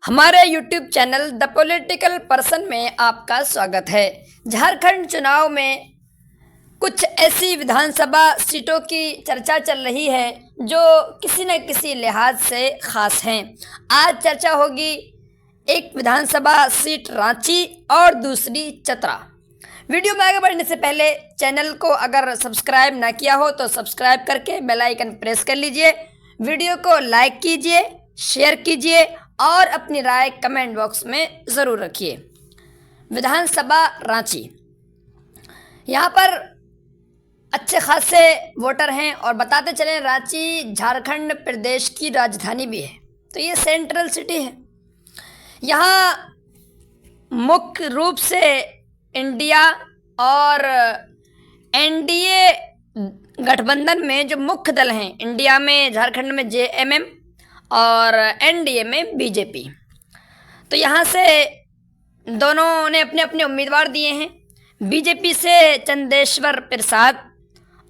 हमारे YouTube channel the political person में आपका स्वागत है। झारखंड चुनाव में कुछ ऐसी विधानसभा सीटों की चर्चा चल रही है जो किसी न किसी लिहाज से खास हैं। आज चर्चा होगी एक विधानसभा सीट रांची और दूसरी चतरा। वीडियो में आगे बढ़ने से पहले चैनल को अगर सब्सक्राइब ना किया हो तो सब्सक्राइब करके बेल आइकन प्रेस कर लीजिए। वीडियो को लाइक कीजिए, शेयर कीजिए और अपनी राय कमेंट बॉक्स में ज़रूर रखिए। विधानसभा रांची, यहाँ पर अच्छे खासे वोटर हैं और बताते चलें रांची झारखंड प्रदेश की राजधानी भी है, तो ये सेंट्रल सिटी है। यहाँ मुख्य रूप से इंडिया और एनडीए गठबंधन में जो मुख्य दल हैं, इंडिया में झारखंड में जेएमएम और एनडीए में बीजेपी, तो यहाँ से दोनों ने अपने अपने उम्मीदवार दिए हैं। बीजेपी से चंदेश्वर प्रसाद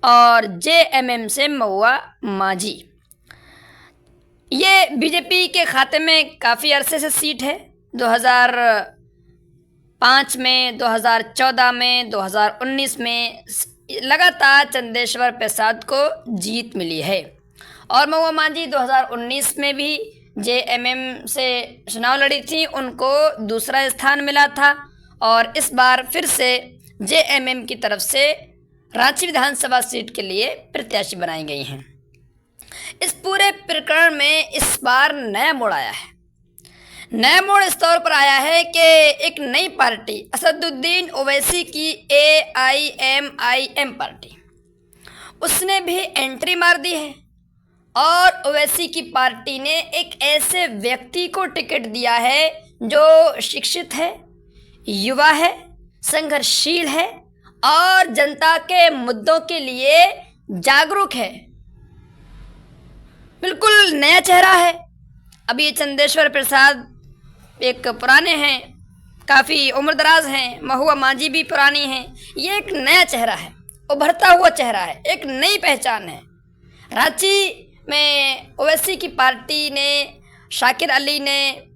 और जेएमएम से महुआ माझी। ये बीजेपी के खाते में काफ़ी अरसे से सीट है। 2005 में, 2014 में, 2019 में लगातार चंदेश्वर प्रसाद को जीत मिली है और महुआ माझी 2019 में भी जेएमएम से चुनाव लड़ी थी, उनको दूसरा स्थान मिला था और इस बार फिर से जेएमएम की तरफ से रांची विधानसभा सीट के लिए प्रत्याशी बनाई गई हैं। इस पूरे प्रकरण में इस बार नया मोड़ आया है। नया मोड़ इस तौर पर आया है कि एक नई पार्टी असदुद्दीन ओवैसी की एआईएमआईएम पार्टी, उसने भी एंट्री मार दी है और ओवैसी की पार्टी ने एक ऐसे व्यक्ति को टिकट दिया है जो शिक्षित है, युवा है, संघर्षशील है और जनता के मुद्दों के लिए जागरूक है। बिल्कुल नया चेहरा है। अभी ये चंदेश्वर प्रसाद एक पुराने हैं, काफ़ी उम्रदराज हैं, महुआ माझी भी पुरानी हैं। ये एक नया चेहरा है, उभरता हुआ चेहरा है, एक नई पहचान है। रांची में ओवैसी की पार्टी ने, शाकिर अली ने,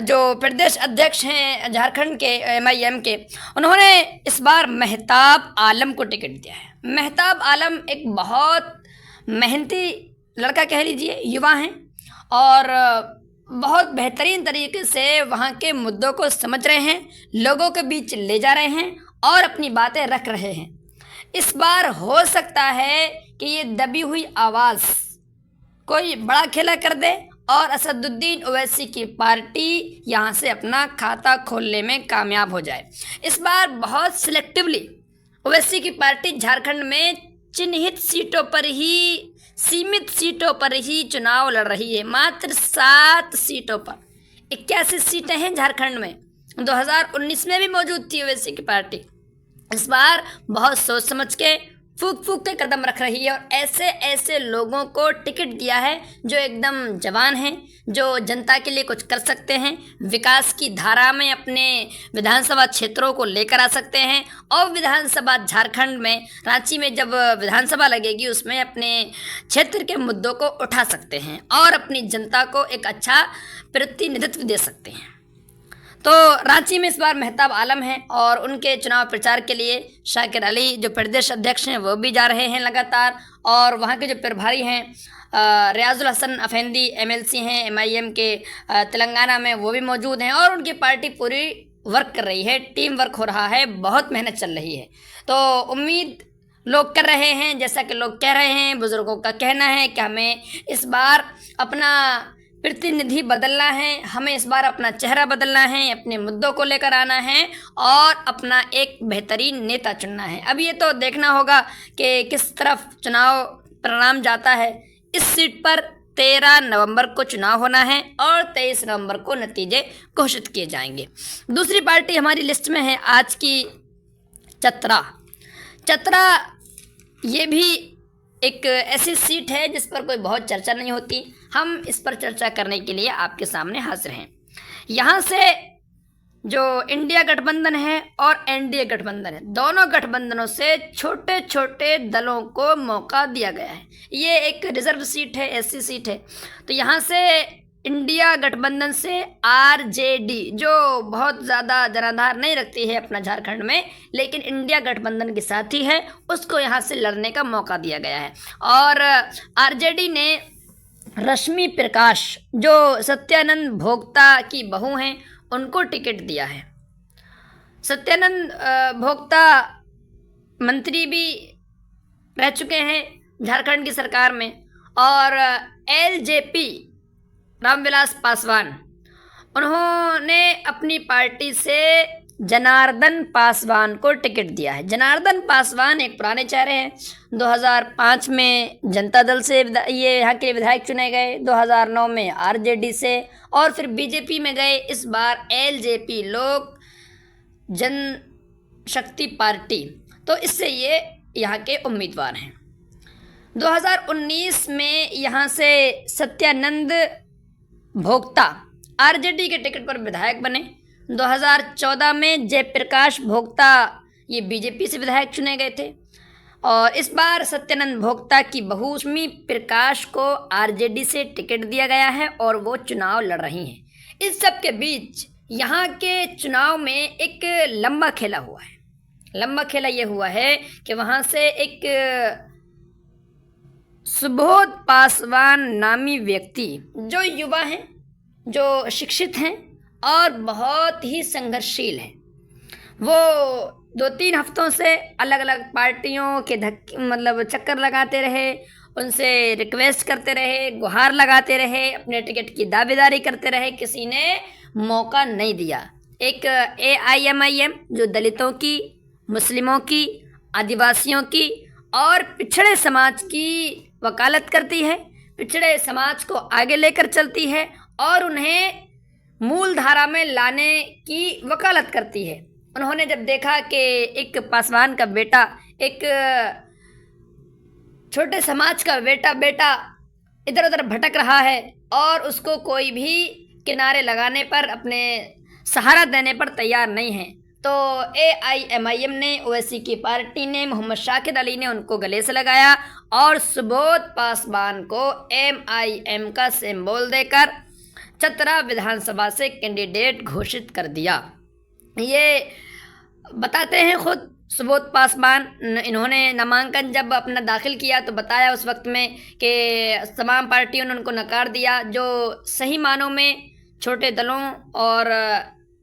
जो प्रदेश अध्यक्ष हैं झारखंड के एमआईएम के, उन्होंने इस बार मेहताब आलम को टिकट दिया है। मेहताब आलम एक बहुत मेहनती लड़का कह लीजिए, युवा हैं और बहुत बेहतरीन तरीके से वहाँ के मुद्दों को समझ रहे हैं, लोगों के बीच ले जा रहे हैं और अपनी बातें रख रहे हैं। इस बार हो सकता है कि ये दबी हुई आवाज़ कोई बड़ा खेला कर दे और असदुद्दीन ओवैसी की पार्टी यहाँ से अपना खाता खोलने में कामयाब हो जाए। इस बार बहुत सिलेक्टिवली ओवैसी की पार्टी झारखंड में चिन्हित सीटों पर ही, सीमित सीटों पर ही चुनाव लड़ रही है। मात्र 7 सीटों पर, 81 सीटें हैं झारखंड में। 2019 में भी मौजूद थी ओवैसी की पार्टी। इस बार बहुत सोच समझ के, फूक फूक के कदम रख रही है और ऐसे ऐसे लोगों को टिकट दिया है जो एकदम जवान हैं, जो जनता के लिए कुछ कर सकते हैं, विकास की धारा में अपने विधानसभा क्षेत्रों को लेकर आ सकते हैं और विधानसभा झारखंड में, रांची में जब विधानसभा लगेगी उसमें अपने क्षेत्र के मुद्दों को उठा सकते हैं और अपनी जनता को एक अच्छा प्रतिनिधित्व दे सकते हैं। तो रांची में इस बार मेहताब आलम हैं और उनके चुनाव प्रचार के लिए शाकिर अली जो प्रदेश अध्यक्ष हैं वो भी जा रहे हैं लगातार, और वहाँ के जो प्रभारी हैं रियाजुल हसन अफेंदी एमएलसी हैं एमआईएम के तेलंगाना में, वो भी मौजूद हैं और उनकी पार्टी पूरी वर्क कर रही है, टीम वर्क हो रहा है, बहुत मेहनत चल रही है। तो उम्मीद लोग कर रहे हैं, जैसा कि लोग कह रहे हैं, बुज़ुर्गों का कहना है कि हमें इस बार अपना प्रतिनिधि बदलना है, हमें इस बार अपना चेहरा बदलना है, अपने मुद्दों को लेकर आना है और अपना एक बेहतरीन नेता चुनना है। अब ये तो देखना होगा कि किस तरफ चुनाव परिणाम जाता है। इस सीट पर 13 नवंबर को चुनाव होना है और 23 नवंबर को नतीजे घोषित किए जाएंगे। दूसरी पार्टी हमारी लिस्ट में है आज की चतरा। चतरा ये भी एक ऐसी सीट है जिस पर कोई बहुत चर्चा नहीं होती। हम इस पर चर्चा करने के लिए आपके सामने हाजिर हैं। यहाँ से जो इंडिया गठबंधन है और एनडीए गठबंधन है, दोनों गठबंधनों से छोटे छोटे दलों को मौका दिया गया है। ये एक रिजर्व सीट है, एससी सीट है। तो यहाँ से इंडिया गठबंधन से आरजेडी, जो बहुत ज़्यादा जनाधार नहीं रखती है अपना झारखंड में, लेकिन इंडिया गठबंधन के साथी है, उसको यहाँ से लड़ने का मौका दिया गया है। और आरजेडी ने रश्मि प्रकाश, जो सत्यानंद भोक्ता की बहू हैं, उनको टिकट दिया है। सत्यानंद भोक्ता मंत्री भी रह चुके हैं झारखंड की सरकार में। और एलजेपी रामविलास पासवान, उन्होंने अपनी पार्टी से जनार्दन पासवान को टिकट दिया है। जनार्दन पासवान एक पुराने चेहरे हैं। 2005 में जनता दल से ये यहाँ के विधायक चुने गए, 2009 में आरजेडी से, और फिर बीजेपी में गए। इस बार एलजेपी, लोक जनशक्ति पार्टी, तो इससे ये यहाँ के उम्मीदवार हैं। 2019 में यहाँ से सत्यानंद भोक्ता आरजेडी के टिकट पर विधायक बने। 2014 में जयप्रकाश भोक्ता, ये बीजेपी से विधायक चुने गए थे। और इस बार सत्यानंद भोक्ता की बहू रश्मि प्रकाश को आरजेडी से टिकट दिया गया है और वो चुनाव लड़ रही हैं। इस सब के बीच यहाँ के चुनाव में एक लंबा खेला हुआ है। लंबा खेला ये हुआ है कि वहाँ से एक सुबोध पासवान नामी व्यक्ति, जो युवा हैं, जो शिक्षित हैं और बहुत ही संघर्षशील हैं, वो 2-3 हफ्तों से अलग अलग पार्टियों के चक्कर लगाते रहे, उनसे रिक्वेस्ट करते रहे, गुहार लगाते रहे, अपने टिकट की दावेदारी करते रहे, किसी ने मौका नहीं दिया। एक AIMIM, जो दलितों की, मुस्लिमों की, आदिवासियों की और पिछड़े समाज की वकालत करती है, पिछड़े समाज को आगे लेकर चलती है और उन्हें मूल धारा में लाने की वकालत करती है। उन्होंने जब देखा कि एक पासवान का बेटा, एक छोटे समाज का बेटा इधर उधर भटक रहा है और उसको कोई भी किनारे लगाने पर, अपने सहारा देने पर तैयार नहीं है, तो AIMIM ने, ओवैसी की पार्टी ने, मोहम्मद शाकिर अली ने उनको गले से लगाया और सुबोध पासवान को MIM का सिंबल देकर चतरा विधानसभा से कैंडिडेट घोषित कर दिया। ये बताते हैं खुद सुबोध पासवान। इन्होंने नामांकन जब अपना दाखिल किया तो बताया उस वक्त में कि तमाम पार्टियों ने उनको नकार दिया। जो सही मानों में छोटे दलों और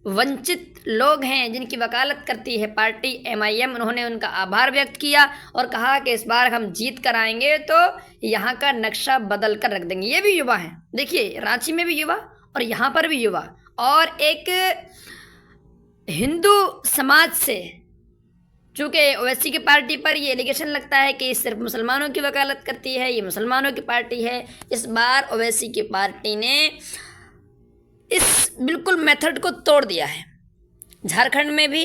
वंचित लोग हैं, जिनकी वकालत करती है पार्टी MIM, उन्होंने उनका आभार व्यक्त किया और कहा कि इस बार हम जीत कर आएंगे तो यहाँ का नक्शा बदल कर रख देंगे। ये भी युवा हैं, देखिए रांची में भी युवा और यहाँ पर भी युवा। और एक हिंदू समाज से, चूँकि ओवैसी की पार्टी पर ये एलिगेशन लगता है कि सिर्फ मुसलमानों की वकालत करती है, ये मुसलमानों की पार्टी है, इस बार ओवैसी की पार्टी ने इस बिल्कुल मेथड को तोड़ दिया है। झारखंड में भी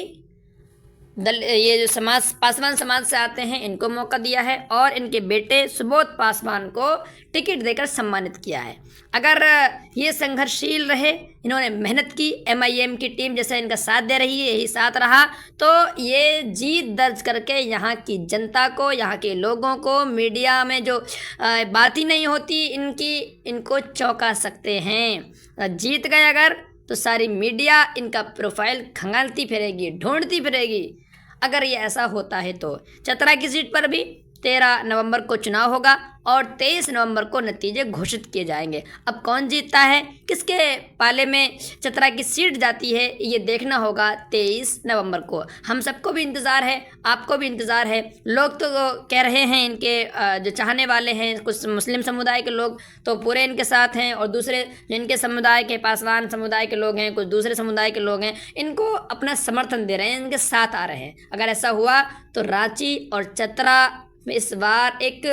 ये जो पासवान समाज से आते हैं, इनको मौका दिया है और इनके बेटे सुबोध पासवान को टिकट देकर सम्मानित किया है। अगर ये संघर्षशील रहे, इन्होंने मेहनत की, MIM की टीम जैसे इनका साथ दे रही है, यही साथ रहा, तो ये जीत दर्ज करके यहाँ की जनता को, यहाँ के लोगों को, मीडिया में जो बात ही नहीं होती इनको चौंका सकते हैं। जीत गए अगर, तो सारी मीडिया इनका प्रोफाइल खंगालती फिरेगी, ढूंढती फिरेगी। अगर ये ऐसा होता है तो चतरा की सीट पर भी 13 नवंबर को चुनाव होगा और 23 नवंबर को नतीजे घोषित किए जाएंगे। अब कौन जीतता है, किसके पाले में चतरा की सीट जाती है, ये देखना होगा 23 नवंबर को। हम सबको भी इंतज़ार है, आपको भी इंतज़ार है। लोग तो कह रहे हैं, इनके जो चाहने वाले हैं, कुछ मुस्लिम समुदाय के लोग तो पूरे इनके साथ हैं और दूसरे जिनके समुदाय के, पासवान समुदाय के लोग हैं, कुछ दूसरे समुदाय के लोग हैं, इनको अपना समर्थन दे रहे हैं, इनके साथ आ रहे हैं। अगर ऐसा हुआ तो रांची और चतरा में इस बार एक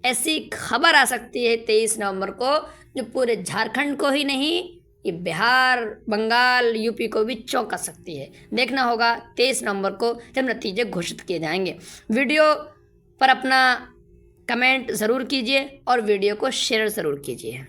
ऐसी खबर आ सकती है 23 नवंबर को, जो पूरे झारखंड को ही नहीं, ये बिहार, बंगाल, यूपी को भी चौंका सकती है। देखना होगा 23 नवंबर को जब नतीजे घोषित किए जाएंगे। वीडियो पर अपना कमेंट ज़रूर कीजिए और वीडियो को शेयर ज़रूर कीजिए।